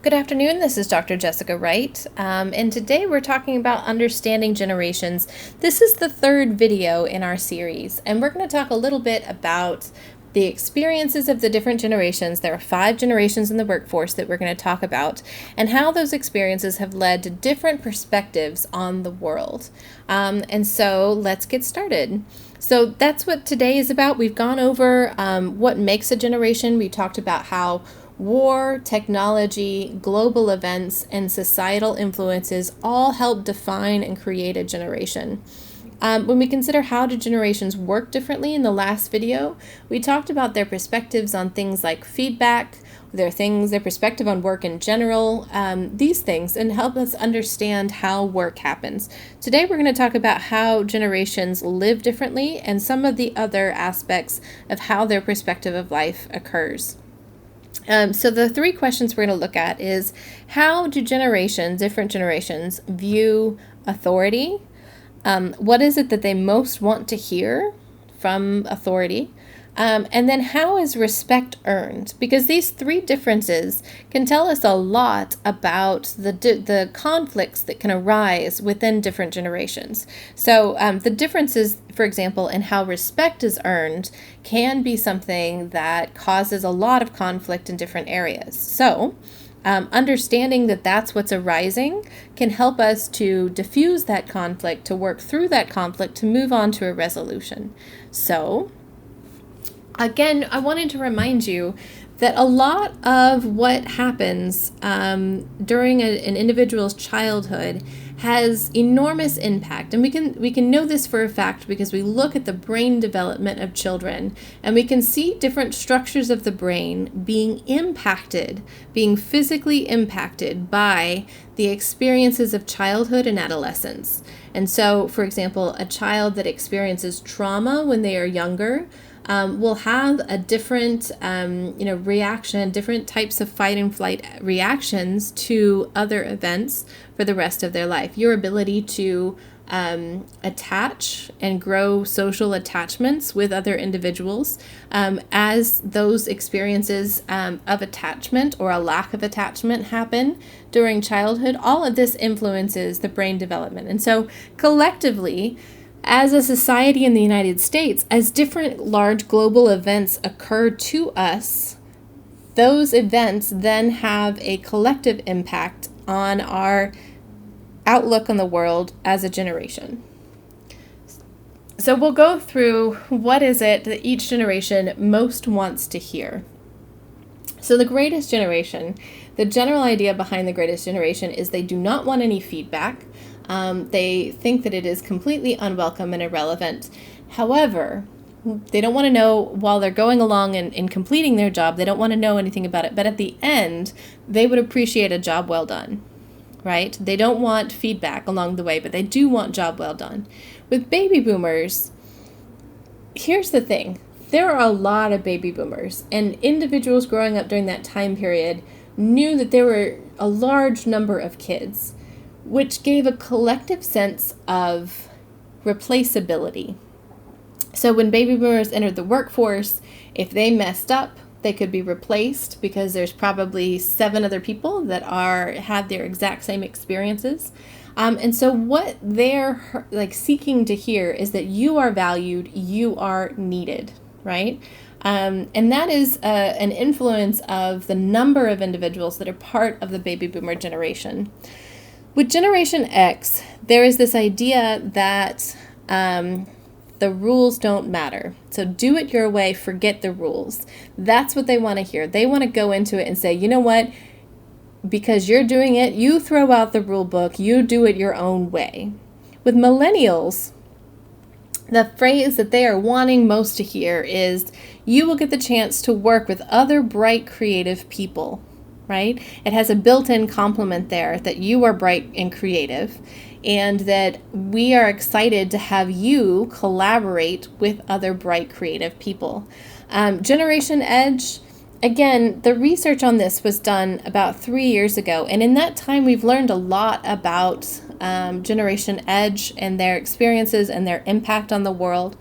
Good afternoon, this is Dr. Jessica Wright, and today we're talking about understanding generations. This is the third video in our series, and we're going to talk a little bit about the experiences of the different generations. There are 5 generations in the workforce that we're going to talk about, and how those experiences have led to different perspectives on the world. And so let's get started. So that's what today is about. We've gone over what makes a generation. We talked about how war, technology, global events, and societal influences all help define and create a generation. When we consider how do generations work differently in the last video, we talked about their perspectives on things like feedback, their perspective on work in general, these things, and help us understand how work happens. Today we're going to talk about how generations live differently and some of the other aspects of how their perspective of life occurs. So the 3 questions we're going to look at is, how do different generations view authority? What is it that they most want to hear from authority? And then how is respect earned? Because these 3 differences can tell us a lot about the conflicts that can arise within different generations. So the differences, for example, in how respect is earned can be something that causes a lot of conflict in different areas. So understanding that that's what's arising can help us to diffuse that conflict, to work through that conflict, to move on to a resolution. So again, I wanted to remind you that a lot of what happens during an individual's childhood has enormous impact. And we can know this for a fact because we look at the brain development of children, and we can see different structures of the brain being physically impacted by the experiences of childhood and adolescence. And so, for example, a child that experiences trauma when they are younger will have a different, reaction, different types of fight and flight reactions to other events for the rest of their life. Your ability to attach and grow social attachments with other individuals as those experiences of attachment or a lack of attachment happen during childhood, all of this influences the brain development. And so collectively, as a society in the United States, as different large global events occur to us, those events then have a collective impact on our outlook on the world as a generation. So we'll go through what is it that each generation most wants to hear. So the greatest generation, the general idea behind the greatest generation is they do not want any feedback. They think that it is completely unwelcome and irrelevant. However, they don't want to know while they're going along and completing their job, they don't want to know anything about it. But at the end, they would appreciate a job well done, right? They don't want feedback along the way, but they do want job well done. With baby boomers, here's the thing. There are a lot of baby boomers, and individuals growing up during that time period knew that there were a large number of kids, which gave a collective sense of replaceability. So when baby boomers entered the workforce, if they messed up, they could be replaced because there's probably 7 other people that have their exact same experiences. And so what they're seeking to hear is that you are valued, you are needed, right? And that is an influence of the number of individuals that are part of the baby boomer generation. With Generation X, there is this idea that the rules don't matter. So do it your way, forget the rules. That's what they want to hear. They want to go into it and say, you know what, because you're doing it, you throw out the rule book, you do it your own way. With millennials, the phrase that they are wanting most to hear is, you will get the chance to work with other bright, creative people. Right? It has a built-in complement there that you are bright and creative, and that we are excited to have you collaborate with other bright, creative people. Generation Edge, again, the research on this was done about 3 years ago, and in that time we've learned a lot about Generation Edge and their experiences and their impact on the world.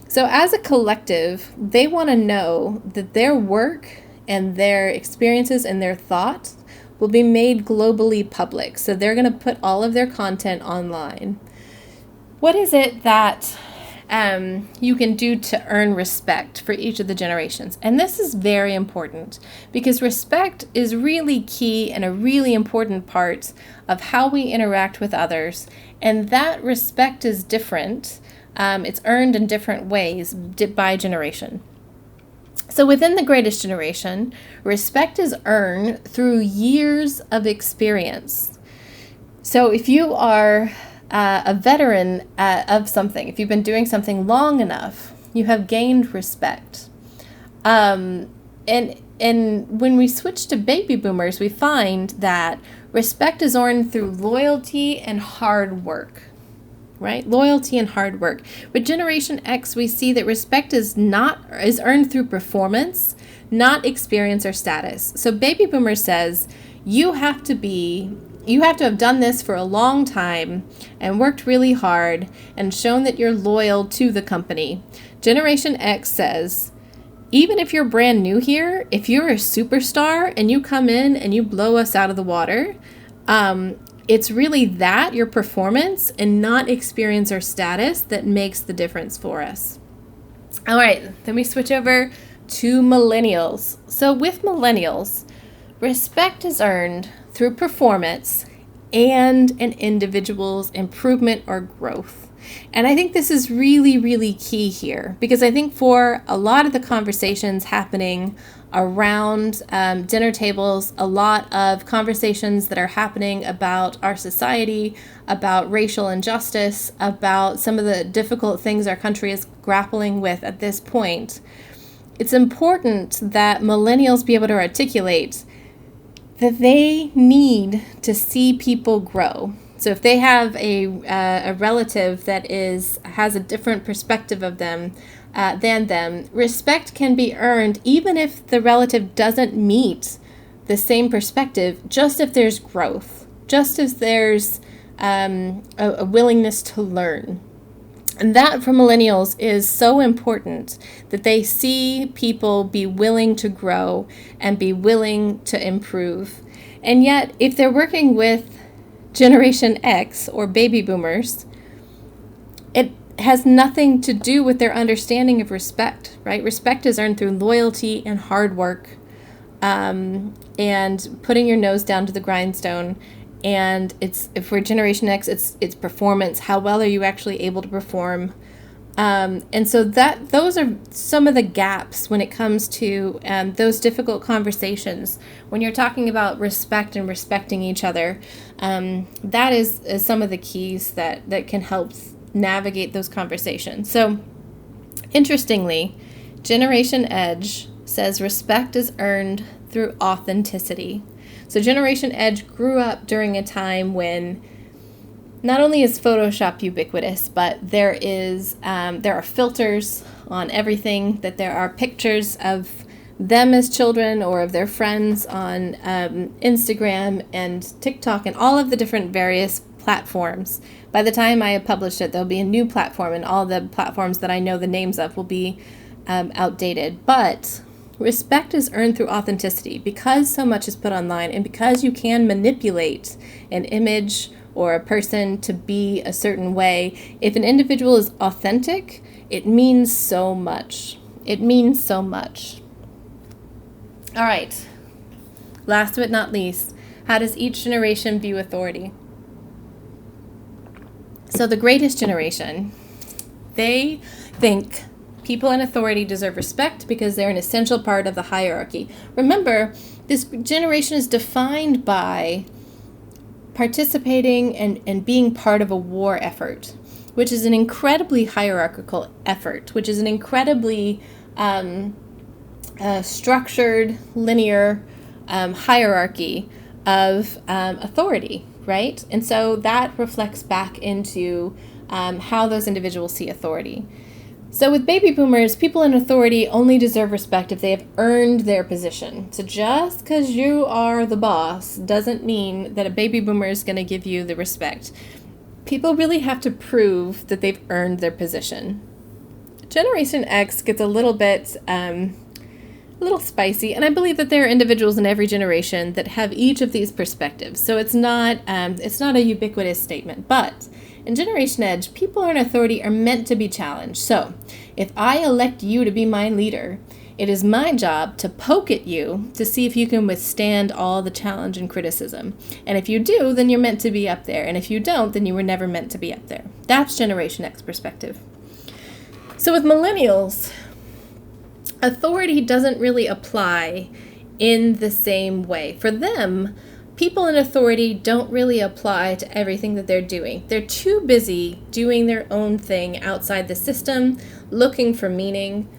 So as a collective, they want to know that their work and their experiences and their thoughts will be made globally public. So they're going to put all of their content online. What is it that you can do to earn respect for each of the generations? And this is very important because respect is really key and a really important part of how we interact with others. And that respect is different. It's earned in different ways by generation. So within the greatest generation, respect is earned through years of experience. So if you are a veteran of something, if you've been doing something long enough, you have gained respect. And when we switch to baby boomers, we find that respect is earned through loyalty and hard work. Right? Loyalty and hard work. With Generation X, we see that respect is earned through performance, not experience or status. So Baby Boomer says, you have to have done this for a long time and worked really hard and shown that you're loyal to the company. Generation X says, even if you're brand new here, if you're a superstar and you come in and you blow us out of the water, it's really that, your performance, and not experience or status that makes the difference for us. All right, then we switch over to millennials. So with millennials, respect is earned through performance and an individual's improvement or growth. And I think this is really, really key here because I think for a lot of the conversations happening around dinner tables, a lot of conversations that are happening about our society, about racial injustice, about some of the difficult things our country is grappling with at this point, it's important that millennials be able to articulate that they need to see people grow. So if they have a relative that has a different perspective of them than them, respect can be earned even if the relative doesn't meet the same perspective, just if there's growth, just as there's a willingness to learn. And that for millennials is so important that they see people be willing to grow and be willing to improve. And yet, if they're working with Generation X or baby boomers, it has nothing to do with their understanding of respect, right? Respect is earned through loyalty and hard work, and putting your nose down to the grindstone. And it's for Generation X, it's performance. How well are you actually able to perform? And so those are some of the gaps when it comes to those difficult conversations. When you're talking about respect and respecting each other, that is some of the keys that can help navigate those conversations. So interestingly, Generation Edge says respect is earned through authenticity. So Generation Edge grew up during a time when not only is Photoshop ubiquitous, but there are filters on everything, that there are pictures of them as children or of their friends on Instagram and TikTok and all of the different various platforms. By the time I have published it, there'll be a new platform, and all the platforms that I know the names of will be outdated. But respect is earned through authenticity because so much is put online and because you can manipulate an image or a person to be a certain way. If an individual is authentic, it means so much. It means so much. All right. Last but not least, how does each generation view authority? So the greatest generation, they think people in authority deserve respect because they're an essential part of the hierarchy. Remember, this generation is defined by participating and being part of a war effort, which is an incredibly hierarchical effort, which is an incredibly structured, linear hierarchy of authority, right? And so that reflects back into how those individuals see authority. So with baby boomers, people in authority only deserve respect if they have earned their position. So just because you are the boss doesn't mean that a baby boomer is going to give you the respect. People really have to prove that they've earned their position. Generation X gets a little bit little spicy, and I believe that there are individuals in every generation that have each of these perspectives. So it's not a ubiquitous statement, but in Generation Edge, people in authority are meant to be challenged. So if I elect you to be my leader, it is my job to poke at you to see if you can withstand all the challenge and criticism. And if you do, then you're meant to be up there. And if you don't, then you were never meant to be up there. That's Generation X perspective. So with millennials, authority doesn't really apply in the same way. For them, people in authority don't really apply to everything that they're doing. They're too busy doing their own thing outside the system, looking for meaning.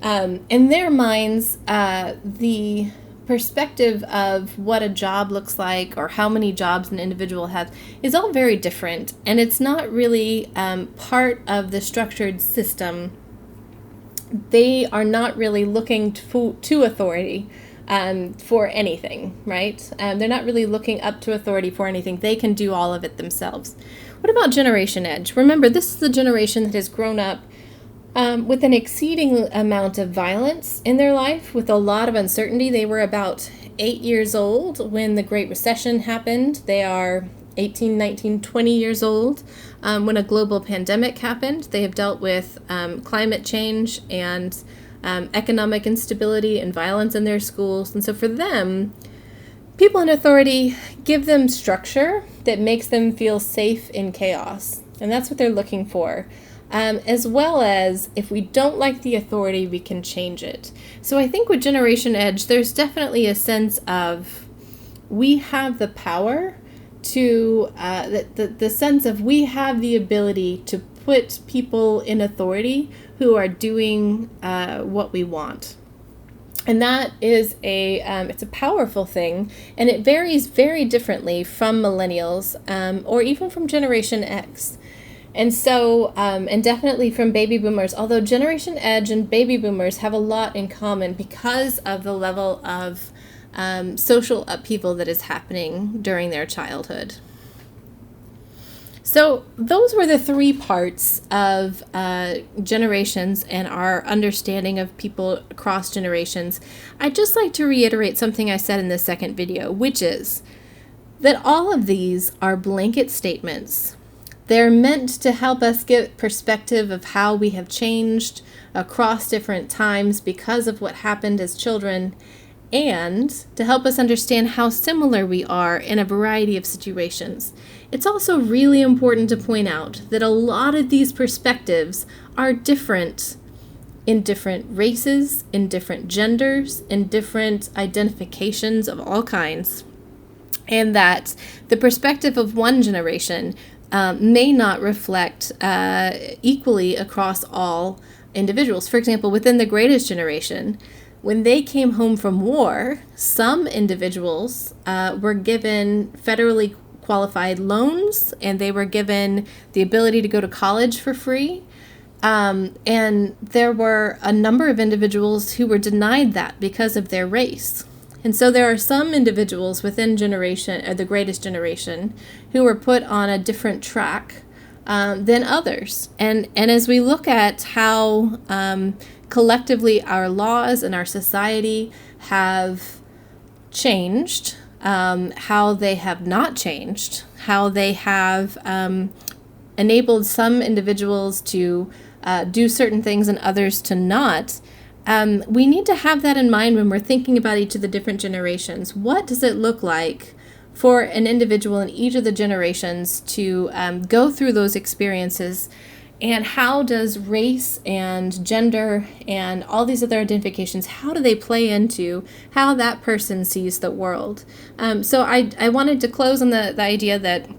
In their minds, the perspective of what a job looks like or how many jobs an individual has is all very different, and it's not really part of the structured system. They are not really looking to authority for anything, right? They're not really looking up to authority for anything. They can do all of it themselves. What about Generation Edge? Remember, this is the generation that has grown up with an exceeding amount of violence in their life, with a lot of uncertainty. They were about 8 years old when the Great Recession happened. They are 18, 19, 20 years old when a global pandemic happened. They have dealt with climate change and economic instability and violence in their schools. And so for them, people in authority give them structure that makes them feel safe in chaos. And that's what they're looking for. As well as, if we don't like the authority, we can change it. So I think with Generation Edge, there's definitely a sense of we have the power to, the sense of we have the ability to put people in authority who are doing what we want. And that is it's a powerful thing, and it varies very differently from millennials or even from Generation X. And so, and definitely from baby boomers, although Generation Edge and baby boomers have a lot in common because of the level of social upheaval that is happening during their childhood. So those were the three parts of generations and our understanding of people across generations. I'd just like to reiterate something I said in the second video, which is that all of these are blanket statements. They're meant to help us get perspective of how we have changed across different times because of what happened as children, and to help us understand how similar we are in a variety of situations. It's also really important to point out that a lot of these perspectives are different in different races, in different genders, in different identifications of all kinds, and that the perspective of one generation may not reflect equally across all individuals. For example, within the greatest generation, when they came home from war, some individuals were given federally qualified loans, and they were given the ability to go to college for free. And there were a number of individuals who were denied that because of their race. And so there are some individuals within the greatest generation who were put on a different track than others. And as we look at how collectively our laws and our society have changed, how they have not changed, how they have enabled some individuals to do certain things and others to not, we need to have that in mind when we're thinking about each of the different generations. What does it look like for an individual in each of the generations to go through those experiences? And how does race and gender and all these other identifications, how do they play into how that person sees the world? So I wanted to close on the idea that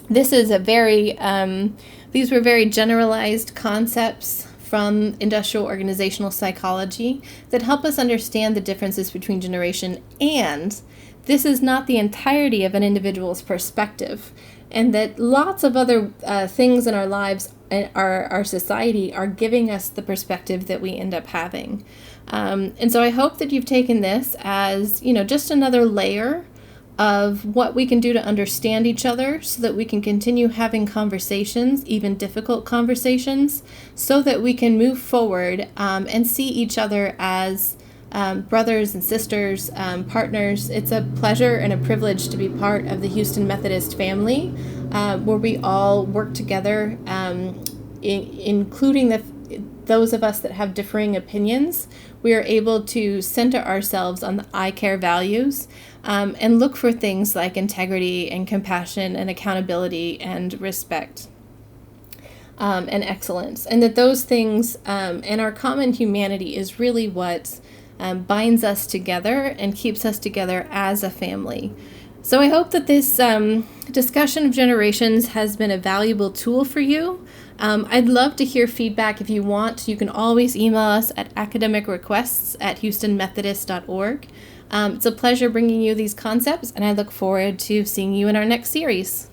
this is these were very generalized concepts from industrial organizational psychology that help us understand the differences between generation, and this is not the entirety of an individual's perspective, and that lots of other things in our lives and our society are giving us the perspective that we end up having. And so I hope that you've taken this as, just another layer of what we can do to understand each other so that we can continue having conversations, even difficult conversations, so that we can move forward and see each other as brothers and sisters, partners. It's a pleasure and a privilege to be part of the Houston Methodist family, where we all work together, including those of us that have differing opinions. We are able to center ourselves on the I care values, and look for things like integrity and compassion and accountability and respect, and excellence. And that those things, and our common humanity is really what binds us together and keeps us together as a family. So I hope that this discussion of generations has been a valuable tool for you. I'd love to hear feedback. If you want, you can always email us at academicrequests@houstonmethodist.org. It's a pleasure bringing you these concepts, and I look forward to seeing you in our next series.